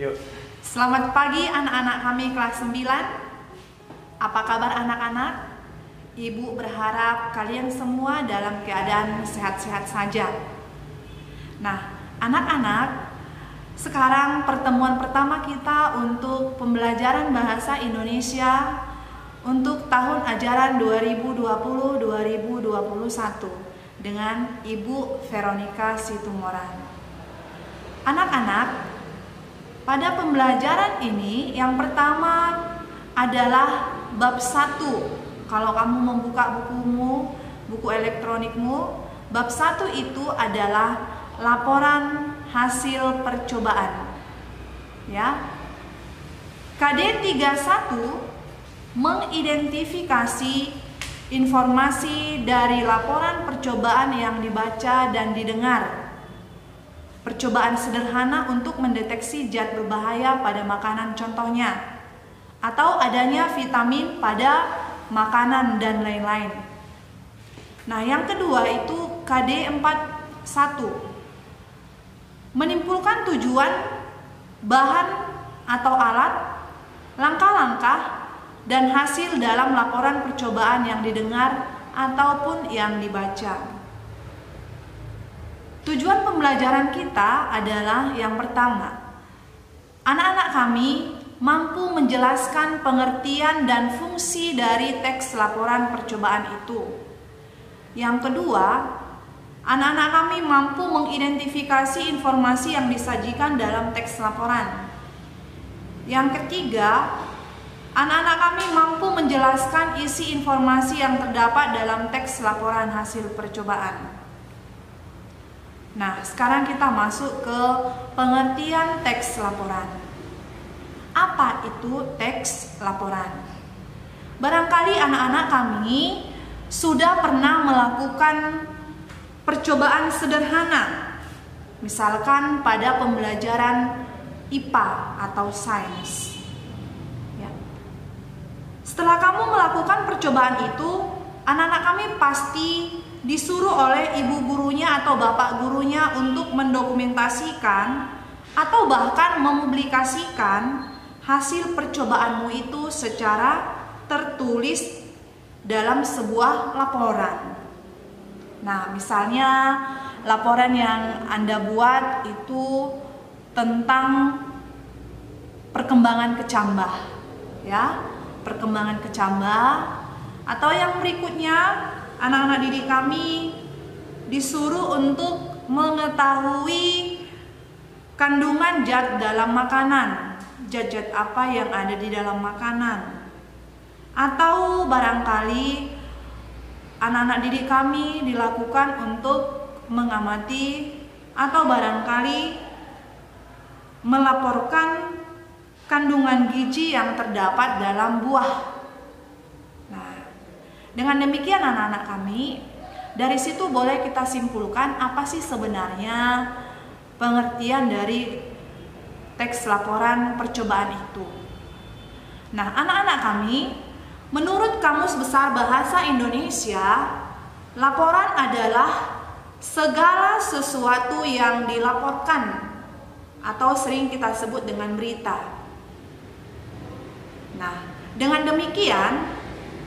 Yuk. Selamat pagi anak-anak kami kelas 9. Apa kabar anak-anak? Ibu berharap kalian semua dalam keadaan sehat-sehat saja. Nah, anak-anak, sekarang pertemuan pertama kita untuk pembelajaran bahasa Indonesia untuk tahun ajaran 2020-2021 dengan Ibu Veronica Situmorang. Anak-anak, pada pembelajaran ini yang pertama adalah bab 1. Kalau kamu membuka bukumu, buku elektronikmu, bab 1 itu adalah laporan hasil percobaan. Ya. KD 31 mengidentifikasi informasi dari laporan percobaan yang dibaca dan didengar. Percobaan sederhana untuk mendeteksi zat berbahaya pada makanan contohnya, atau adanya vitamin pada makanan dan lain-lain. Nah, yang kedua itu KD 41. Menimbulkan tujuan, bahan atau alat, langkah-langkah, dan hasil dalam laporan percobaan yang didengar ataupun yang dibaca. Tujuan pembelajaran kita adalah yang pertama, anak-anak kami mampu menjelaskan pengertian dan fungsi dari teks laporan percobaan itu. Yang kedua, anak-anak kami mampu mengidentifikasi informasi yang disajikan dalam teks laporan. Yang ketiga, anak-anak kami mampu menjelaskan isi informasi yang terdapat dalam teks laporan hasil percobaan. Nah, sekarang kita masuk ke pengertian teks laporan. Apa itu teks laporan? Barangkali anak-anak kami sudah pernah melakukan percobaan sederhana, misalkan pada pembelajaran IPA atau sains. Ya. Setelah kamu melakukan percobaan itu, anak-anak kami pasti disuruh oleh ibu gurunya atau bapak gurunya untuk mendokumentasikan atau bahkan mempublikasikan hasil percobaanmu itu secara tertulis dalam sebuah laporan. Nah, misalnya laporan yang Anda buat itu tentang perkembangan kecambah, ya, perkembangan kecambah, atau yang berikutnya anak-anak didik kami disuruh untuk mengetahui kandungan zat dalam makanan, zat-zat apa yang ada di dalam makanan. Atau barangkali anak-anak didik kami dilakukan untuk mengamati atau barangkali melaporkan kandungan gizi yang terdapat dalam buah. Dengan demikian anak-anak kami, dari situ boleh kita simpulkan apa sih sebenarnya pengertian dari teks laporan percobaan itu. Nah, anak-anak kami, menurut Kamus Besar Bahasa Indonesia, laporan adalah segala sesuatu yang dilaporkan atau sering kita sebut dengan berita. Nah, dengan demikian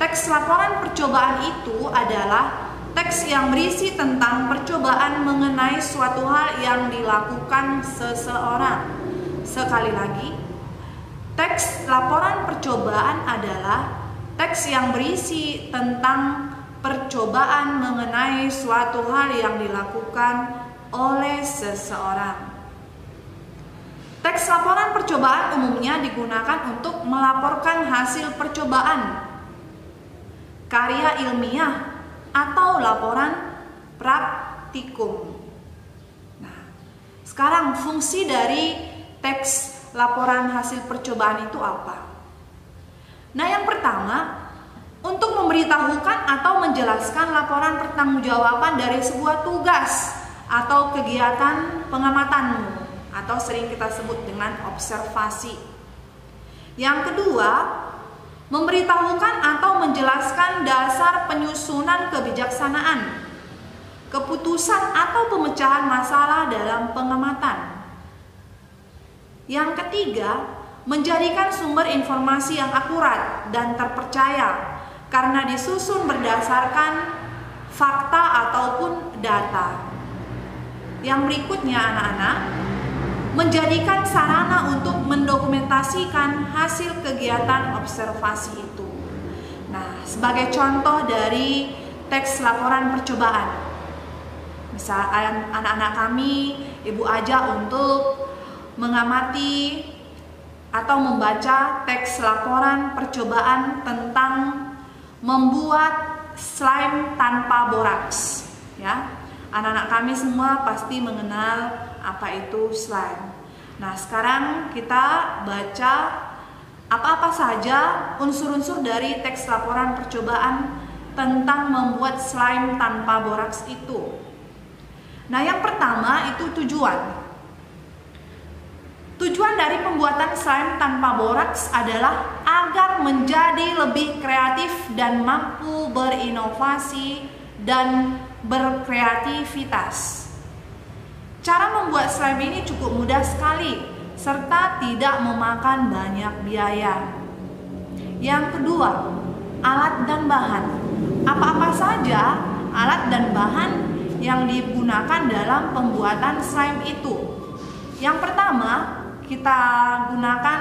teks laporan percobaan itu adalah teks yang berisi tentang percobaan mengenai suatu hal yang dilakukan seseorang. Sekali lagi, teks laporan percobaan adalah teks yang berisi tentang percobaan mengenai suatu hal yang dilakukan oleh seseorang. Teks laporan percobaan umumnya digunakan untuk melaporkan hasil percobaan, karya ilmiah, atau laporan praktikum. Nah, sekarang fungsi dari teks laporan hasil percobaan itu apa? Nah, yang pertama, untuk memberitahukan atau menjelaskan laporan pertanggungjawaban dari sebuah tugas atau kegiatan pengamatanmu, atau sering kita sebut dengan observasi. Yang kedua, memberitahukan atau menjelaskan dasar penyusunan kebijaksanaan, keputusan atau pemecahan masalah dalam pengamatan. Yang ketiga, menjadikan sumber informasi yang akurat dan terpercaya karena disusun berdasarkan fakta ataupun data. Yang berikutnya anak-anak, menjadikan sarana untuk mendokumentasikan hasil kegiatan observasi itu. Nah, sebagai contoh dari teks laporan percobaan, misal anak-anak kami, Ibu ajak untuk mengamati atau membaca teks laporan percobaan tentang membuat slime tanpa boraks. Ya, anak-anak kami semua pasti mengenal apa itu slime. Nah, sekarang kita baca apa-apa saja unsur-unsur dari teks laporan percobaan tentang membuat slime tanpa boraks itu. Nah, yang pertama itu tujuan. Tujuan dari pembuatan slime tanpa boraks adalah agar menjadi lebih kreatif dan mampu berinovasi dan berkreativitas. Cara membuat slime ini cukup mudah sekali serta tidak memakan banyak biaya. Yang kedua, alat dan bahan. Apa-apa saja alat dan bahan yang digunakan dalam pembuatan slime itu. Yang pertama, kita gunakan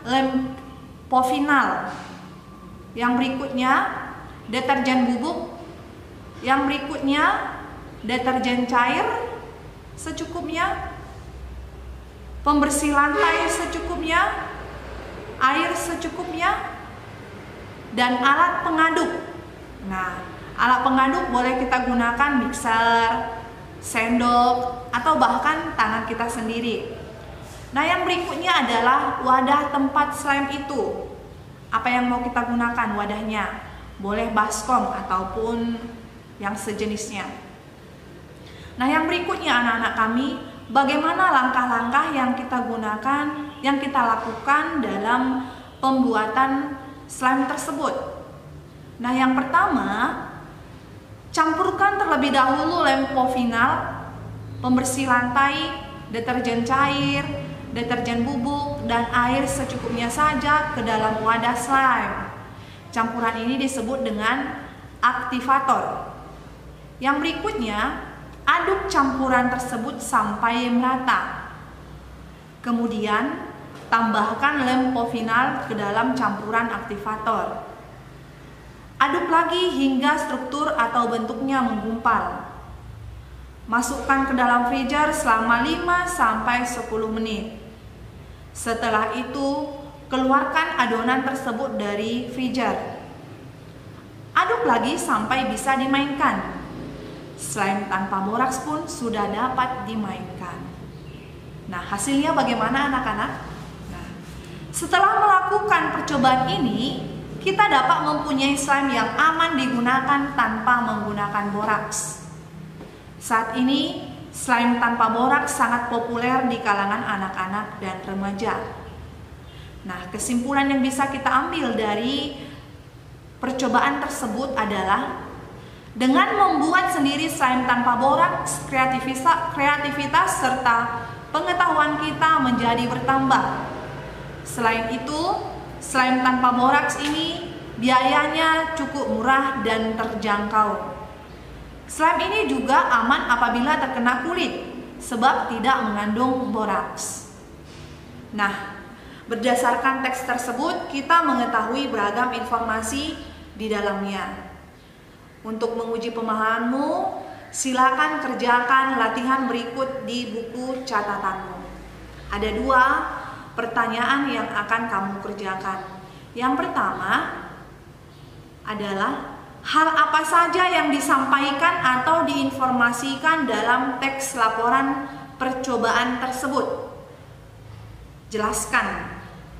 lem povinal. Yang berikutnya, deterjen bubuk. Yang berikutnya, deterjen cair secukupnya, pembersih lantai secukupnya, air secukupnya, dan alat pengaduk. Nah, alat pengaduk boleh kita gunakan mixer, sendok, atau bahkan tangan kita sendiri. Nah, yang berikutnya adalah wadah tempat slime itu. Apa yang mau kita gunakan wadahnya? Boleh baskom ataupun yang sejenisnya. Nah, yang berikutnya anak-anak kami, bagaimana langkah-langkah yang kita gunakan, yang kita lakukan dalam pembuatan slime tersebut? Nah, yang pertama, campurkan terlebih dahulu lem povinal, pembersih lantai, deterjen cair, deterjen bubuk, dan air secukupnya saja ke dalam wadah slime. Campuran ini disebut dengan aktivator. Yang berikutnya, aduk campuran tersebut sampai merata. Kemudian, tambahkan lem povinal ke dalam campuran aktivator. Aduk lagi hingga struktur atau bentuknya menggumpal. Masukkan ke dalam freezer selama 5-10 menit. Setelah itu, keluarkan adonan tersebut dari freezer. Aduk lagi sampai bisa dimainkan. Slime tanpa boraks pun sudah dapat dimainkan. Nah, hasilnya bagaimana anak-anak? Nah, setelah melakukan percobaan ini, kita dapat mempunyai slime yang aman digunakan tanpa menggunakan boraks. Saat ini, slime tanpa boraks sangat populer di kalangan anak-anak dan remaja. Nah, kesimpulan yang bisa kita ambil dari percobaan tersebut adalah dengan membuat sendiri slime tanpa boraks, kreativitas serta pengetahuan kita menjadi bertambah. Selain itu, slime tanpa boraks ini biayanya cukup murah dan terjangkau. Slime ini juga aman apabila terkena kulit sebab tidak mengandung boraks. Nah, berdasarkan teks tersebut kita mengetahui beragam informasi di dalamnya. Untuk menguji pemahamanmu, silakan kerjakan latihan berikut di buku catatanmu. Ada 2 pertanyaan yang akan kamu kerjakan. Yang pertama adalah hal apa saja yang disampaikan atau diinformasikan dalam teks laporan percobaan tersebut. Jelaskan.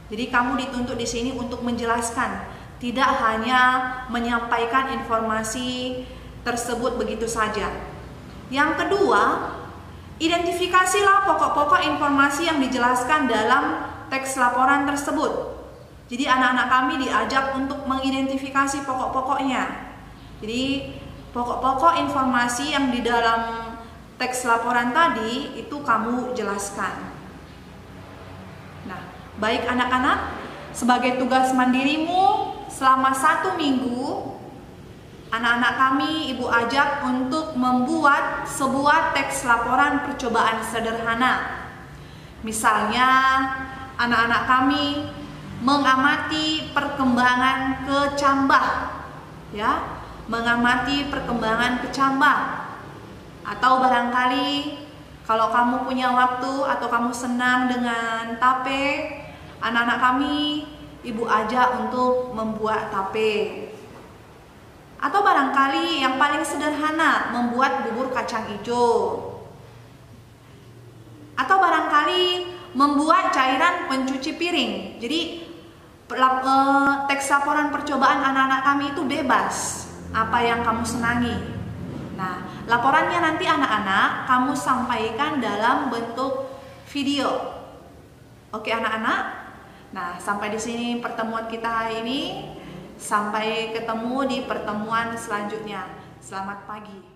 Jadi kamu dituntut di sini untuk menjelaskan, tidak hanya menyampaikan informasi tersebut begitu saja. Yang kedua, identifikasilah pokok-pokok informasi yang dijelaskan dalam teks laporan tersebut. Jadi anak-anak kami diajak untuk mengidentifikasi pokok-pokoknya. Jadi pokok-pokok informasi yang di dalam teks laporan tadi itu kamu jelaskan. Baik anak-anak, sebagai tugas mandirimu selama 1 minggu, anak-anak kami Ibu ajak untuk membuat sebuah teks laporan percobaan sederhana. Misalnya, anak-anak kami mengamati perkembangan kecambah, ya, mengamati perkembangan kecambah. Atau barangkali kalau kamu punya waktu atau kamu senang dengan tape, anak-anak kami Ibu ajak untuk membuat tape. Atau barangkali yang paling sederhana, membuat bubur kacang hijau. Atau barangkali membuat cairan pencuci piring. Jadi teks laporan percobaan anak-anak kami itu bebas, apa yang kamu senangi. Nah, laporannya nanti anak-anak kamu sampaikan dalam bentuk video. Oke anak-anak? Nah, sampai di sini pertemuan kita hari ini. Sampai ketemu di pertemuan selanjutnya. Selamat pagi.